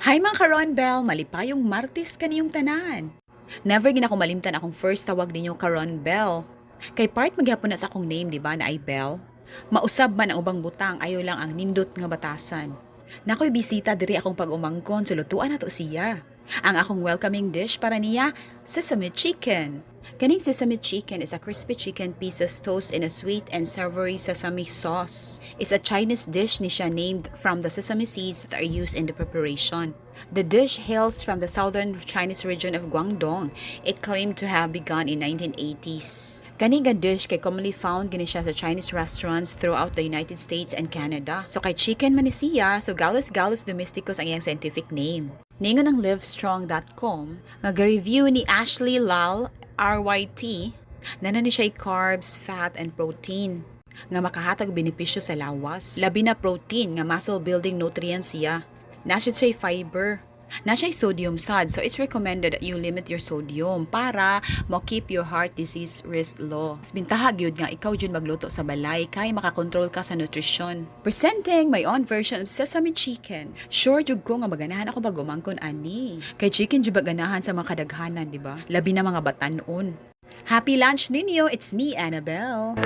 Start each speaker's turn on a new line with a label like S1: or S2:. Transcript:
S1: Hi mga karon Bell, malipayong Martes kaniyong tanan. Never gina ko malimtan akong first tawag ninyo karon Bell. Kay part maghapon na sa akong name, di ba, na ay Bell. Mausab man ang ubang butang, ayo lang ang nindot nga batasan. Nakoy bisita diri akong pag-umangkon, so lutuan nato siya. Ang akong welcoming dish para niya, Sesame Chicken. Kaning Sesame Chicken is a crispy chicken pieces toast in a sweet and savory sesame sauce. It's a Chinese dish ni siya named from the sesame seeds that are used in the preparation. The dish hails from the southern Chinese region of Guangdong. It claimed to have begun in 1980s. Kani nga dish kay commonly found gani siya sa Chinese restaurants throughout the United States and Canada. So kay chicken man ni siya, so Gallus domesticus ang iyang scientific name. Ningon ang livestrong.com, nga review ni Ashley Lal, RYT, na ni siya carbs, fat, and protein nga makahatag benepisyo sa lawas. Labi na protein nga muscle building nutrients siya. Nasyad siya fiber. Na siya sodium sad, so it's recommended that you limit your sodium para mo keep your heart disease risk low. Bintaha gyud nga ikaw jud magluto sa balay kay makakontrol ka sa nutrition. Presenting my own version of Sesame Chicken. Sure jud ko nga maganahan ako pag-umangkon ani. Kay chicken jud ganahan sa mga kadaghanan, di ba? Labi na mga batan-on. Happy lunch ninyo. It's me, Annabelle.